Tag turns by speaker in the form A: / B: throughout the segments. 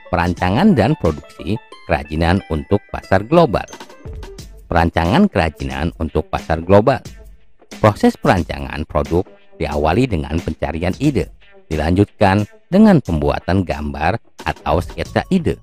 A: Perancangan dan produksi kerajinan untuk pasar global. Perancangan kerajinan untuk pasar global. Proses perancangan produk diawali dengan pencarian ide, dilanjutkan dengan pembuatan gambar atau sketsa ide.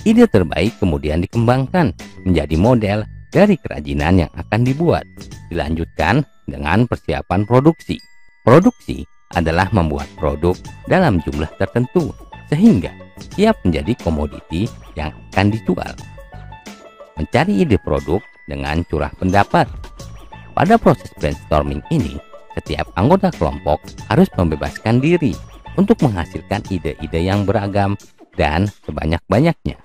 A: Ide terbaik kemudian dikembangkan menjadi model dari kerajinan yang akan dibuat, dilanjutkan dengan persiapan produksi. Produksi adalah membuat produk dalam jumlah tertentu sehingga siap menjadi komoditi yang akan dijual. Mencari ide produk dengan curah pendapat. Pada proses brainstorming ini, setiap anggota kelompok harus membebaskan diri untuk menghasilkan ide-ide yang beragam dan sebanyak-banyaknya.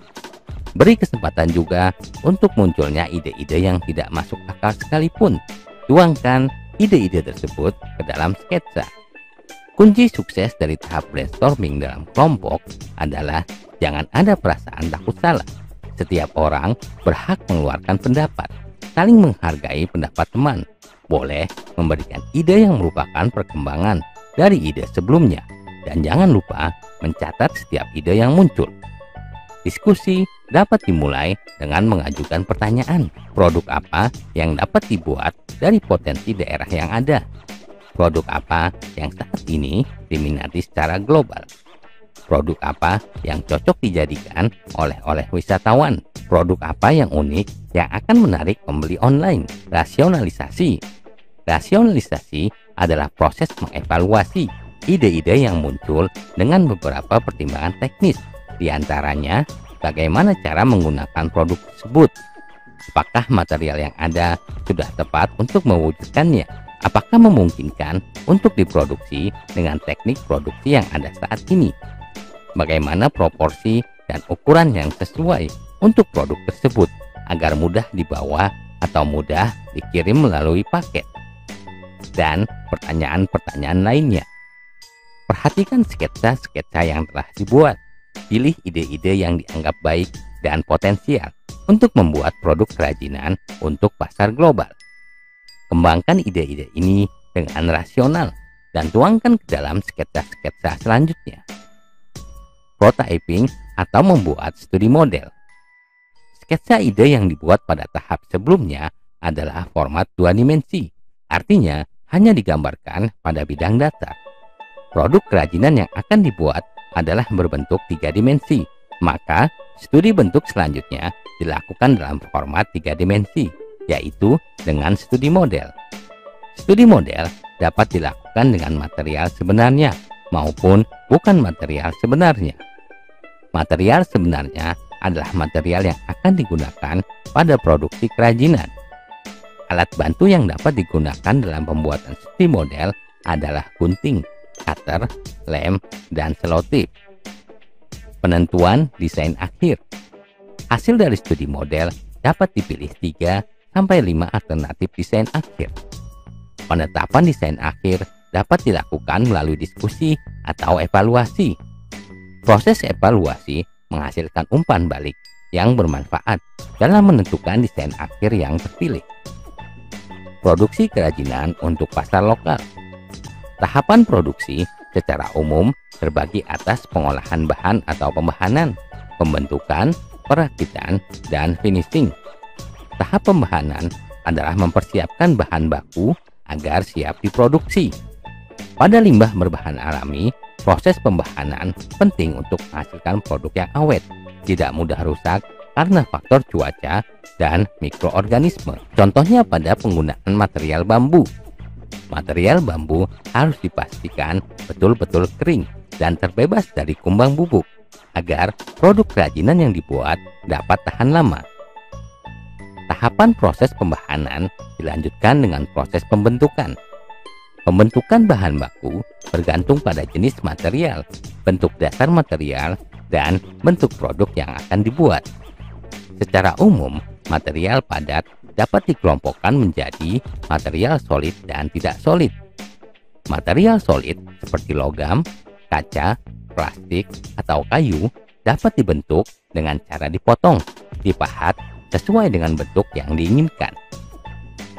A: Beri kesempatan juga untuk munculnya ide-ide yang tidak masuk akal sekalipun. Tuangkan ide-ide tersebut ke dalam sketsa. Kunci sukses dari tahap brainstorming dalam kelompok adalah jangan ada perasaan takut salah. Setiap orang berhak mengeluarkan pendapat, saling menghargai pendapat teman. Boleh memberikan ide yang merupakan perkembangan dari ide sebelumnya, dan jangan lupa mencatat setiap ide yang muncul. Diskusi dapat dimulai dengan mengajukan pertanyaan. Produk apa yang dapat dibuat dari potensi daerah yang ada? Produk apa yang saat ini diminati secara global? Produk apa yang cocok dijadikan oleh wisatawan? Produk apa yang unik yang akan menarik pembeli online? Rasionalisasi. Rasionalisasi adalah proses mengevaluasi ide-ide yang muncul dengan beberapa pertimbangan teknis. Di antaranya, bagaimana cara menggunakan produk tersebut? Apakah material yang ada sudah tepat untuk mewujudkannya? Apakah memungkinkan untuk diproduksi dengan teknik produksi yang ada saat ini? Bagaimana proporsi dan ukuran yang sesuai untuk produk tersebut agar mudah dibawa atau mudah dikirim melalui paket? Dan pertanyaan-pertanyaan lainnya. Perhatikan sketsa-sketsa yang telah dibuat. Pilih ide-ide yang dianggap baik dan potensial untuk membuat produk kerajinan untuk pasar global. Kembangkan ide-ide ini dengan rasional dan tuangkan ke dalam sketsa-sketsa selanjutnya. Prototyping atau membuat studi model. Sketsa ide yang dibuat pada tahap sebelumnya adalah format 2 dimensi, artinya hanya digambarkan pada bidang datar. Produk kerajinan yang akan dibuat adalah berbentuk 3 dimensi, maka studi bentuk selanjutnya dilakukan dalam format 3 dimensi, yaitu dengan studi model. Studi model dapat dilakukan dengan material sebenarnya maupun bukan material sebenarnya. Material sebenarnya adalah material yang akan digunakan pada produksi kerajinan. Alat bantu yang dapat digunakan dalam pembuatan studi model adalah gunting, cutter, lem, dan selotip. Penentuan desain akhir. Hasil dari studi model dapat dipilih 3-5 alternatif desain akhir. Penetapan desain akhir dapat dilakukan melalui diskusi atau evaluasi. Proses evaluasi menghasilkan umpan balik yang bermanfaat dalam menentukan desain akhir yang terpilih. Produksi kerajinan untuk pasar lokal. Tahapan produksi secara umum terbagi atas pengolahan bahan atau pembahanan, pembentukan, perakitan, dan finishing. Tahap pembahanan adalah mempersiapkan bahan baku agar siap diproduksi. Pada limbah berbahan alami, proses pembahanan penting untuk menghasilkan produk yang awet, tidak mudah rusak karena faktor cuaca dan mikroorganisme. Contohnya pada penggunaan material bambu. Material bambu harus dipastikan betul-betul kering dan terbebas dari kumbang bubuk agar produk kerajinan yang dibuat dapat tahan lama. Tahapan proses pembahanan dilanjutkan dengan proses pembentukan. Pembentukan bahan baku bergantung pada jenis material, bentuk dasar material, dan bentuk produk yang akan dibuat. Secara umum, material padat dapat dikelompokkan menjadi material solid dan tidak solid. Material solid seperti logam, kaca, plastik, atau kayu dapat dibentuk dengan cara dipotong, dipahat sesuai dengan bentuk yang diinginkan.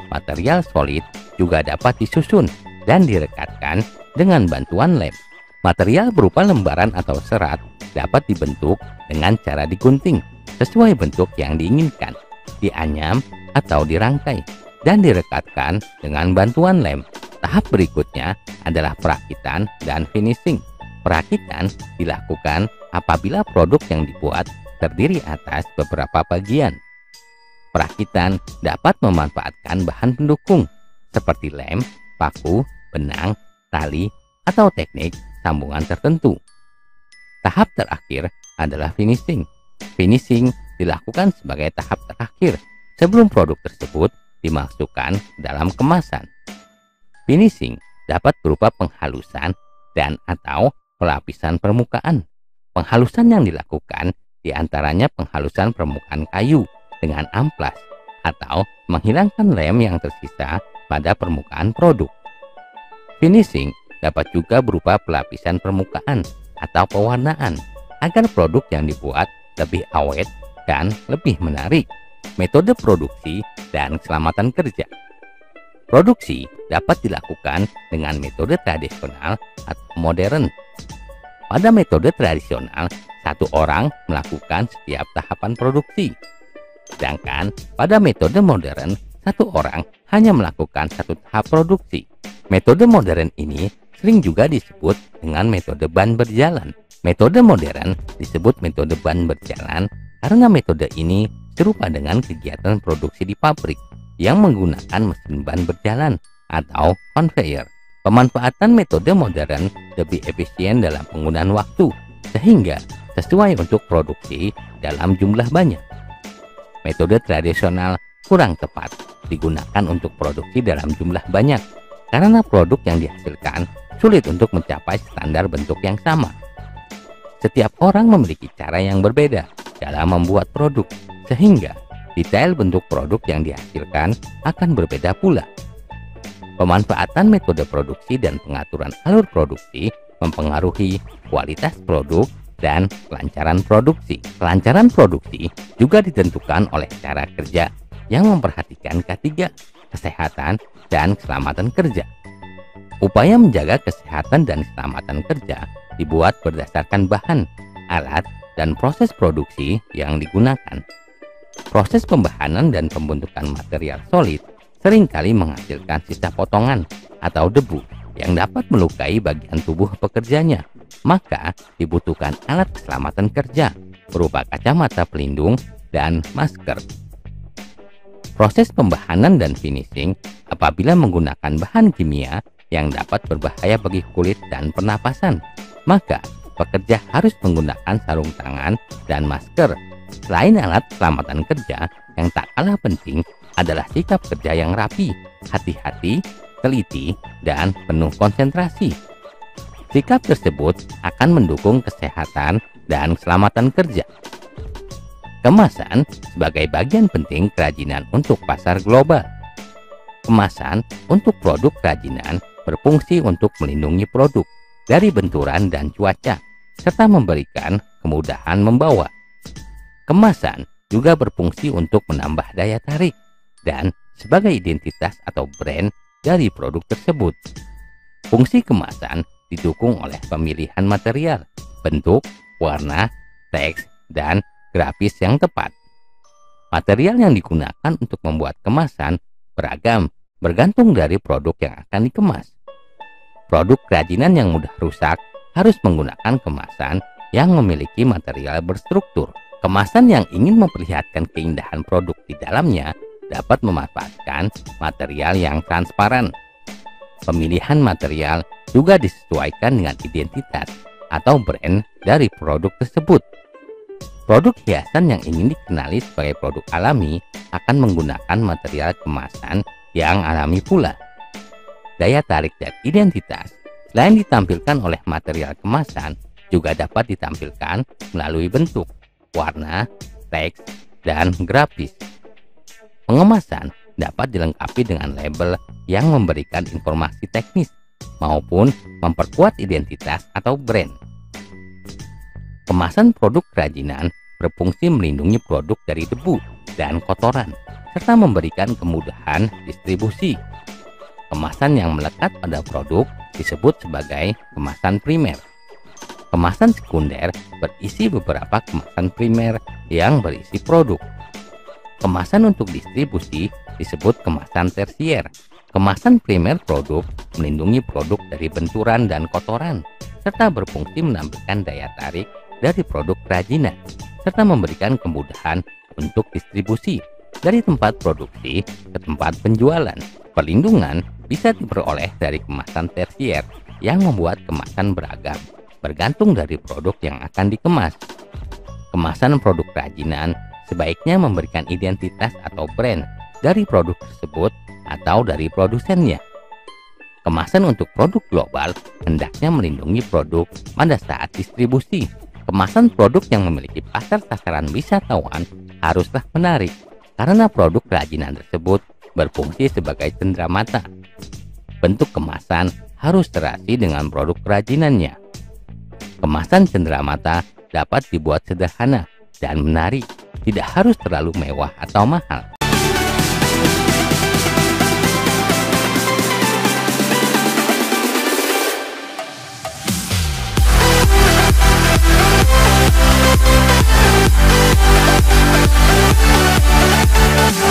A: Material solid juga dapat disusun dan direkatkan dengan bantuan lem. Material berupa lembaran atau serat dapat dibentuk dengan cara digunting sesuai bentuk yang diinginkan, dianyam atau dirangkai, dan direkatkan dengan bantuan lem. Tahap berikutnya adalah perakitan dan finishing. Perakitan dilakukan apabila produk yang dibuat terdiri atas beberapa bagian. Perakitan dapat memanfaatkan bahan pendukung seperti lem, paku, benang, tali, atau teknik sambungan tertentu. Tahap terakhir adalah finishing. Finishing dilakukan sebagai tahap terakhir sebelum produk tersebut dimasukkan dalam kemasan. Finishing dapat berupa penghalusan dan atau pelapisan permukaan. Penghalusan yang dilakukan diantaranya penghalusan permukaan kayu dengan amplas atau menghilangkan lem yang tersisa pada permukaan produk. Finishing dapat juga berupa pelapisan permukaan atau pewarnaan agar produk yang dibuat lebih awet dan lebih menarik. Metode produksi dan keselamatan kerja. Produksi dapat dilakukan dengan metode tradisional atau modern. Pada metode tradisional, satu orang melakukan setiap tahapan produksi. Sedangkan pada metode modern, satu orang hanya melakukan satu tahap produksi. Metode modern ini sering juga disebut dengan metode ban berjalan. Metode modern disebut metode ban berjalan karena metode ini serupa dengan kegiatan produksi di pabrik yang menggunakan mesin ban berjalan atau conveyor. Pemanfaatan metode modern lebih efisien dalam penggunaan waktu sehingga sesuai untuk produksi dalam jumlah banyak. Metode tradisional kurang tepat digunakan untuk produksi dalam jumlah banyak karena produk yang dihasilkan sulit untuk mencapai standar bentuk yang sama. Setiap orang memiliki cara yang berbeda dalam membuat produk sehingga detail bentuk produk yang dihasilkan akan berbeda pula. Pemanfaatan metode produksi dan pengaturan alur produksi mempengaruhi kualitas produk dan kelancaran produksi. Kelancaran produksi juga ditentukan oleh cara kerja yang memperhatikan K3, kesehatan dan keselamatan kerja. Upaya menjaga kesehatan dan keselamatan kerja dibuat berdasarkan bahan, alat, dan proses produksi yang digunakan. Proses pembahanan dan pembentukan material solid seringkali menghasilkan sisa potongan atau debu yang dapat melukai bagian tubuh pekerjanya. Maka dibutuhkan alat keselamatan kerja berupa kacamata pelindung dan masker. Proses pembahanan dan finishing apabila menggunakan bahan kimia yang dapat berbahaya bagi kulit dan pernapasan, maka pekerja harus menggunakan sarung tangan dan masker. Selain alat keselamatan kerja, yang tak kalah penting adalah sikap kerja yang rapi, hati-hati, teliti, dan penuh konsentrasi. Sikap tersebut akan mendukung kesehatan dan keselamatan kerja. Kemasan sebagai bagian penting kerajinan untuk pasar global. Kemasan untuk produk kerajinan berfungsi untuk melindungi produk dari benturan dan cuaca, serta memberikan kemudahan membawa. Kemasan juga berfungsi untuk menambah daya tarik dan sebagai identitas atau brand dari produk tersebut. Fungsi kemasan didukung oleh pemilihan material, bentuk, warna, teks, dan grafis yang tepat. Material yang digunakan untuk membuat kemasan beragam bergantung dari produk yang akan dikemas. Produk kerajinan yang mudah rusak harus menggunakan kemasan yang memiliki material berstruktur. Kemasan yang ingin memperlihatkan keindahan produk di dalamnya dapat memanfaatkan material yang transparan. Pemilihan material juga disesuaikan dengan identitas atau brand dari produk tersebut. Produk hiasan yang ingin dikenali sebagai produk alami akan menggunakan material kemasan yang alami pula. Daya tarik dan identitas selain ditampilkan oleh material kemasan juga dapat ditampilkan melalui bentuk, warna, teks, dan grafis. Pengemasan dapat dilengkapi dengan label yang memberikan informasi teknis maupun memperkuat identitas atau brand. Kemasan produk kerajinan berfungsi melindungi produk dari debu dan kotoran serta memberikan kemudahan distribusi. Kemasan yang melekat pada produk disebut sebagai kemasan primer. Kemasan sekunder berisi beberapa kemasan primer yang berisi produk. Kemasan untuk distribusi disebut kemasan tersier. Kemasan primer produk melindungi produk dari benturan dan kotoran, serta berfungsi menampilkan daya tarik dari produk kerajinan, serta memberikan kemudahan untuk distribusi dari tempat produksi ke tempat penjualan. Perlindungan bisa diperoleh dari kemasan tersier yang membuat kemasan beragam, bergantung dari produk yang akan dikemas. Kemasan produk kerajinan sebaiknya memberikan identitas atau brand dari produk tersebut atau dari produsennya. Kemasan untuk produk global hendaknya melindungi produk pada saat distribusi. Kemasan produk yang memiliki pasar sasaran wisatawan haruslah menarik, karena produk kerajinan tersebut berfungsi sebagai cenderamata. Bentuk kemasan harus serasi dengan produk kerajinannya. Kemasan cenderamata dapat dibuat sederhana dan menarik, tidak harus terlalu mewah atau mahal.